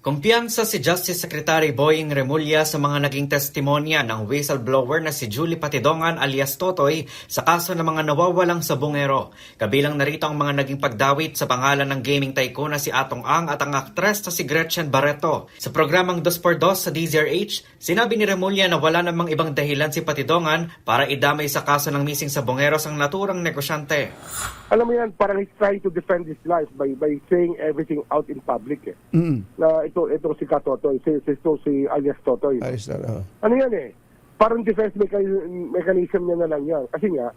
Kumpiyansa si Justice Secretary Boying Remulla sa mga naging testimonya ng whistleblower na si Julie Patidongan alias Totoy sa kaso ng mga nawawalang sabongero. Kabilang narito ang mga naging pagdawit sa pangalan ng gaming tycoon na si Atong Ang at ang aktres na si Gretchen Barreto. Sa programang 2x2 sa DZRH, sinabi ni Remulla na wala namang ibang dahilan si Patidongan para idamay sa kaso ng missing sabongeros ang naturang negosyante. Alam mo yan, parang he's trying to defend his life by saying everything out in public. Na ito si Katotoy, si alias Totoy. Ano yan parang defense mechanism niya na lang yan. Kasi nga,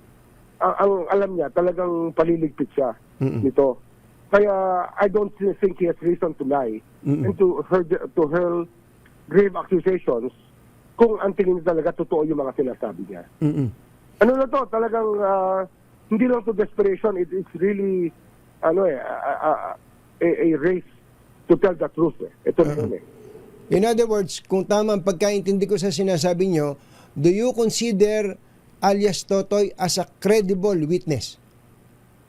ang alam niya, talagang paliligpit siya nito. Kaya I don't think he has reason to lie and to hurl grave accusations kung ang tingin niya talaga totoo yung mga sinasabi niya. Ano na to, talagang hindi lang to desperation, it's really a race to tell the truth. Ito na yun In other words, kung tama ang pagkaintindi ko sa sinasabi nyo, do you consider alias Totoy as a credible witness?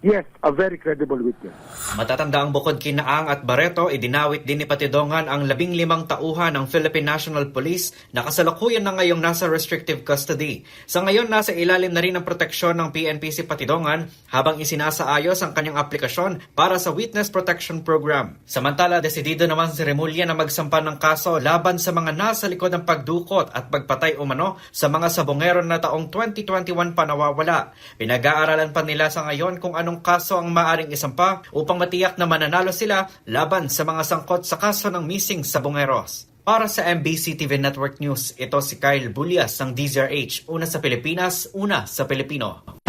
Yes, a very credible witness. Matatanda ang bukod kina Ang at Barreto, idinawit din ni Patidongan ang 15 tauhan ng Philippine National Police na kasalukuyan na ngayong nasa restrictive custody. Sa ngayon, nasa ilalim na rin ng proteksyon ng PNP si Patidongan habang isinasaayos ang kanyang aplikasyon para sa Witness Protection Program. Samantala, desidido naman si Remulla na magsampa ng kaso laban sa mga nasa likod ng pagdukot at pagpatay umano sa mga sabongero na taong 2021 pa nawawala. Pinag-aaralan pa nila sa ngayon kung anong kaso ang maaring isampa upang matiyak na mananalo sila laban sa mga sangkot sa kaso ng missing sabongeros. Para sa MBC TV Network News, ito si Kyle Bulias ng DZRH, una sa Pilipinas, una sa Pilipino.